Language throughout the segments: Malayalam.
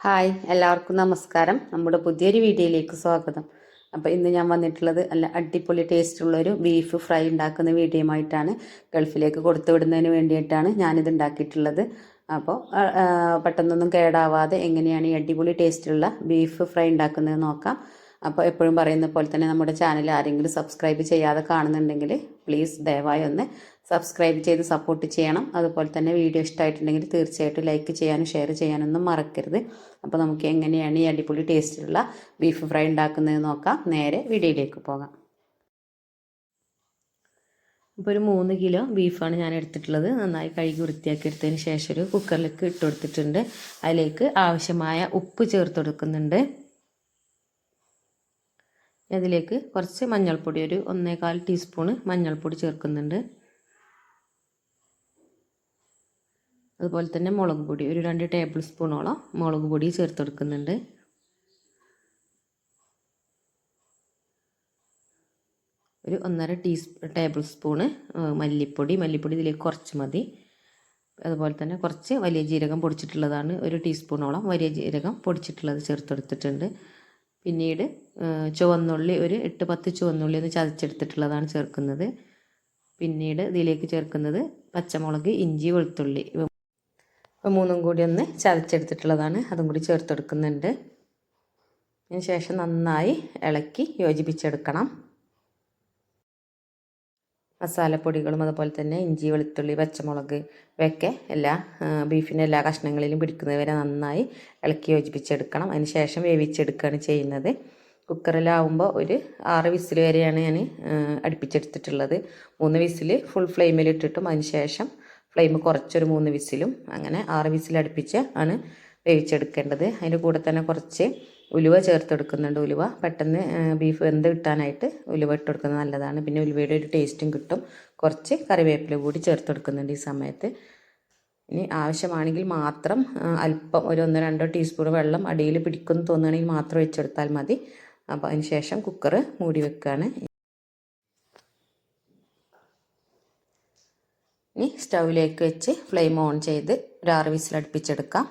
ഹായ് എല്ലാവർക്കും നമസ്കാരം. നമ്മുടെ പുതിയൊരു വീഡിയോയിലേക്ക് സ്വാഗതം. അപ്പോൾ ഇന്ന് ഞാൻ വന്നിട്ടുള്ളത് നല്ല അടിപൊളി ടേസ്റ്റുള്ളൊരു ബീഫ് ഫ്രൈ ഉണ്ടാക്കുന്ന വീഡിയോയുമായിട്ടാണ്. ഗൾഫിലേക്ക് കൊടുത്തു വിടുന്നതിന് വേണ്ടിയിട്ടാണ് ഞാനിത് ഉണ്ടാക്കിയിട്ടുള്ളത്. അപ്പോൾ പെട്ടെന്നൊന്നും കേടാവാതെ എങ്ങനെയാണ് ഈ അടിപൊളി ടേസ്റ്റുള്ള ബീഫ് ഫ്രൈ ഉണ്ടാക്കുന്നത് നോക്കാം. അപ്പോൾ എപ്പോഴും പറയുന്ന പോലെ തന്നെ നമ്മുടെ ചാനൽ ആരെങ്കിലും സബ്സ്ക്രൈബ് ചെയ്യാതെ കാണുന്നുണ്ടെങ്കിൽ പ്ലീസ് ദയവായി ഒന്ന് സബ്സ്ക്രൈബ് ചെയ്ത് സപ്പോർട്ട് ചെയ്യണം. അതുപോലെ തന്നെ വീഡിയോ ഇഷ്ടമായിട്ടുണ്ടെങ്കിൽ തീർച്ചയായിട്ടും ലൈക്ക് ചെയ്യാനും ഷെയർ ചെയ്യാനൊന്നും മറക്കരുത്. അപ്പോൾ നമുക്ക് എങ്ങനെയാണ് ഈ അടിപൊളി ടേസ്റ്റിലുള്ള ബീഫ് ഫ്രൈ ഉണ്ടാക്കുന്നത് നോക്കാം. നേരെ വീഡിയോയിലേക്ക് പോകാം. ഇപ്പോൾ ഒരു 3 കിലോ ബീഫാണ് ഞാൻ എടുത്തിട്ടുള്ളത്. നന്നായി കഴുകി വൃത്തിയാക്കി എടുത്തതിന് ശേഷം ഒരു കുക്കറിലേക്ക് ഇട്ട് കൊടുത്തിട്ടുണ്ട്. അതിലേക്ക് ആവശ്യമായ ഉപ്പ് ചേർത്ത് കൊടുക്കുന്നുണ്ട്. അതിലേക്ക് കുറച്ച് മഞ്ഞൾപ്പൊടി, ഒരു 1/4 ടീസ്പൂണ് മഞ്ഞൾപ്പൊടി ചേർക്കുന്നുണ്ട്. അതുപോലെ തന്നെ മുളക് പൊടി ഒരു 2 ടേബിൾ സ്പൂണോളം മുളക് പൊടി ചേർത്ത് കൊടുക്കുന്നുണ്ട്. ഒരു 1.5 ടേബിൾ സ്പൂണ് മല്ലിപ്പൊടി ഇതിലേക്ക് കുറച്ച് മതി. അതുപോലെ തന്നെ കുറച്ച് വലിയ ജീരകം പൊടിച്ചിട്ടുള്ളതാണ്, ഒരു ടീസ്പൂണോളം വലിയ ജീരകം പൊടിച്ചിട്ടുള്ളത് ചേർത്തെടുത്തിട്ടുണ്ട്. പിന്നീട് ചുവന്നുള്ളി ഒരു 8-10 ചുവന്നുള്ളി ഒന്ന് ചതച്ചെടുത്തിട്ടുള്ളതാണ് ചേർക്കുന്നത്. പിന്നീട് ഇതിലേക്ക് ചേർക്കുന്നത് പച്ചമുളക്, ഇഞ്ചി, വെളുത്തുള്ളി മൂന്നും കൂടി ഒന്ന് ചതച്ചെടുത്തിട്ടുള്ളതാണ്, അതും കൂടി ചേർത്തെടുക്കുന്നുണ്ട്. അതിന് ശേഷം നന്നായി ഇളക്കി യോജിപ്പിച്ചെടുക്കണം. മസാലപ്പൊടികളും അതുപോലെ തന്നെ ഇഞ്ചി, വെളുത്തുള്ളി, പച്ചമുളക് ഇവയൊക്കെ ബീഫിൻ്റെ എല്ലാ കഷ്ണങ്ങളിലും പിടിക്കുന്നത് വരെ നന്നായി ഇളക്കി യോജിപ്പിച്ചെടുക്കണം. അതിന് ശേഷം വേവിച്ചെടുക്കുകയാണ് ചെയ്യുന്നത്. കുക്കറിലാവുമ്പോൾ ഒരു 6 വിസിൽ വരെയാണ് ഞാൻ അടുപ്പിച്ചെടുത്തിട്ടുള്ളത്. 3 വിസിൽ ഫുൾ ഫ്ലെയിമിലിട്ടിട്ടും അതിന് ശേഷം ഫ്ലെയിം കുറച്ചൊരു 3 വിസിലും, അങ്ങനെ 6 വിസിൽ അടുപ്പിച്ച് ആണ് വേവിച്ചെടുക്കേണ്ടത്. അതിൻ്റെ കൂടെ തന്നെ കുറച്ച് ഉലുവ ചേർത്തെടുക്കുന്നുണ്ട്. ഉലുവ പെട്ടെന്ന് ബീഫ് വെന്ത് കിട്ടാനായിട്ട് ഉലുവ ഇട്ട് കൊടുക്കുന്നത് നല്ലതാണ്. പിന്നെ ഉലുവയുടെ ഒരു ടേസ്റ്റും കിട്ടും. കുറച്ച് കറിവേപ്പില കൂടി ചേർത്തെടുക്കുന്നുണ്ട് ഈ സമയത്ത്. ഇനി ആവശ്യമാണെങ്കിൽ മാത്രം അല്പം ഒരു 1-2 ടീസ്പൂൺ വെള്ളം അടിയിൽ പിടിക്കുമെന്ന് തോന്നുകയാണെങ്കിൽ മാത്രം വെച്ചെടുത്താൽ മതി. അപ്പോൾ അതിന് ശേഷം കുക്കർ മൂടി വെക്കുകയാണ്. ഇനി സ്റ്റൗവിലേക്ക് വെച്ച് ഫ്ലെയിം ഓൺ ചെയ്ത് ഒരു 6 വിസിൽ അടുപ്പിച്ചെടുക്കാം.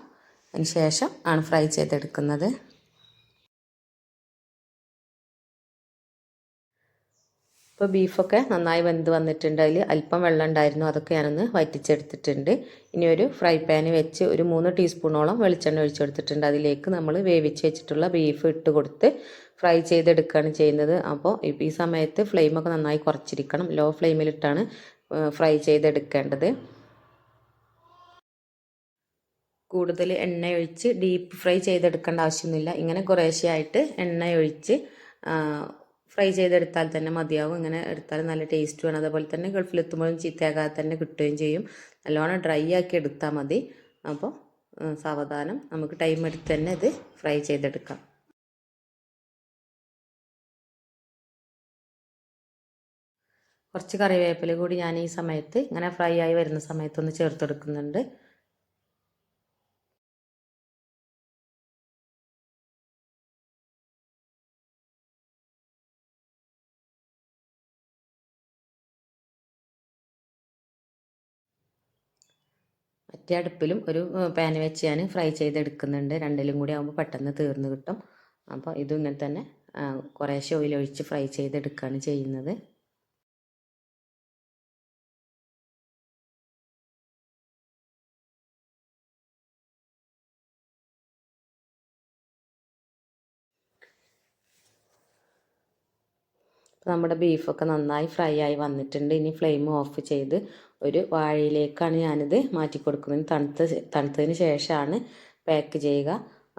അതിന് ശേഷം ആണ് ഫ്രൈ ചെയ്തെടുക്കുന്നത്. ഇപ്പോൾ ബീഫൊക്കെ നന്നായി വെന്ത് വന്നിട്ടുണ്ട്. അതിൽ അല്പം വെള്ളം ഉണ്ടായിരുന്നു, അതൊക്കെ ഞാനൊന്ന് വറ്റിച്ചെടുത്തിട്ടുണ്ട്. ഇനി ഒരു ഫ്രൈ പാൻ വെച്ച് ഒരു 3 ടീസ്പൂണോളം വെളിച്ചെണ്ണ ഒഴിച്ചെടുത്തിട്ടുണ്ട്. അതിലേക്ക് നമ്മൾ വേവിച്ച് വെച്ചിട്ടുള്ള ബീഫ് ഇട്ട് കൊടുത്ത് ഫ്രൈ ചെയ്തെടുക്കുകയാണ് ചെയ്യുന്നത്. അപ്പോൾ ഈ സമയത്ത് ഫ്ലെയിമൊക്കെ നന്നായി കുറച്ചിരിക്കണം. Law ഫ്ലെയിമിലിട്ടാണ് fry ചെയ്തെടുക്കേണ്ടത്. കൂടുതൽ എണ്ണ ഒഴിച്ച് ഡീപ്പ് ഫ്രൈ ചെയ്തെടുക്കേണ്ട ആവശ്യമൊന്നുമില്ല. ഇങ്ങനെ കുറേശ്ശെയായിട്ട് എണ്ണ ഒഴിച്ച് ഫ്രൈ ചെയ്തെടുത്താൽ തന്നെ മതിയാവും. ഇങ്ങനെ എടുത്താൽ നല്ല ടേസ്റ്റുമാണ്. അതേപോലെ തന്നെ ഗൾഫിലെത്തുമ്പോഴും ചീത്തയാകാതെ തന്നെ കിട്ടുകയും ചെയ്യും. നല്ലോണം ഡ്രൈ ആക്കി എടുത്താൽ മതി. അപ്പോൾ സാവധാനം നമുക്ക് ടൈം എടുത്ത് തന്നെ ഇത് ഫ്രൈ ചെയ്തെടുക്കാം. കുറച്ച് കറിവേപ്പില കൂടി ഞാൻ ഈ സമയത്ത് ഇങ്ങനെ ഫ്രൈ ആയി വരുന്ന സമയത്തൊന്ന് ചേർത്തെടുക്കുന്നുണ്ട്. മറ്റേ അടുപ്പിലും ഒരു പാൻ വെച്ച് ഞാൻ ഫ്രൈ ചെയ്തെടുക്കുന്നുണ്ട്. രണ്ടിലും കൂടി ആകുമ്പോൾ പെട്ടെന്ന് തീർന്ന് കിട്ടും. അപ്പോൾ ഇതും ഇങ്ങനെ തന്നെ കുറേശ്ശെ ഓയിൽ ഒഴിച്ച് ഫ്രൈ ചെയ്തെടുക്കുകയാണ് ചെയ്യുന്നത്. നമ്മുടെ ബീഫൊക്കെ നന്നായി ഫ്രൈ ആയി വന്നിട്ടുണ്ട്. ഇനി ഫ്ലെയിം ഓഫ് ചെയ്ത് ഒരു വാഴയിലേക്കാണ് ഞാനിത് മാറ്റി കൊടുക്കുന്നത്. തണുത്തതിന് ശേഷമാണ് പാക്ക് ചെയ്യുക.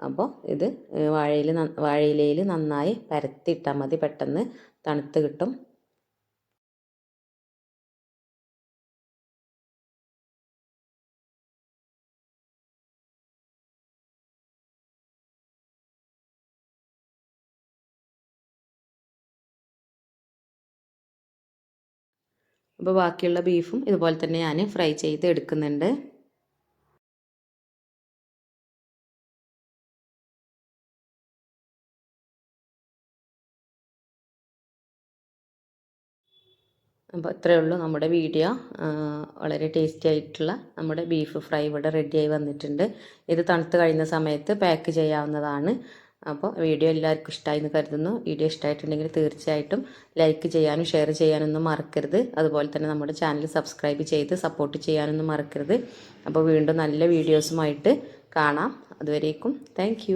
അപ്പോൾ ഇത് വാഴയിലയിൽ നന്നായി പരത്തിയിട്ടാൽ മതി, പെട്ടെന്ന് തണുത്ത് കിട്ടും. അപ്പോൾ ബാക്കിയുള്ള ബീഫും ഇതുപോലെ തന്നെ ഞാൻ ഫ്രൈ ചെയ്ത് എടുക്കുന്നുണ്ട്. അപ്പോൾ ഇത്രയേ ഉള്ളൂ നമ്മുടെ വീഡിയോ. വളരെ ടേസ്റ്റി ആയിട്ടുള്ള നമ്മുടെ ബീഫ് ഫ്രൈ ഇവിടെ റെഡിയായി വന്നിട്ടുണ്ട്. ഇത് തണുത്ത് കഴിയുന്ന സമയത്ത് പാക്ക് ചെയ്യാവുന്നതാണ്. അപ്പോൾ വീഡിയോ എല്ലാവർക്കും ഇഷ്ടമായി എന്ന് കരുതുന്നു. വീഡിയോ ഇഷ്ടമായിട്ടുണ്ടെങ്കിൽ തീർച്ചയായിട്ടും ലൈക്ക് ചെയ്യാനും ഷെയർ ചെയ്യാനൊന്നും മറക്കരുത്. അതുപോലെ തന്നെ നമ്മുടെ ചാനൽ സബ്സ്ക്രൈബ് ചെയ്ത് സപ്പോർട്ട് ചെയ്യാനൊന്നും മറക്കരുത്. അപ്പോൾ വീണ്ടും നല്ല വീഡിയോസുമായിട്ട് കാണാം. അതുവരേക്കും താങ്ക് യു.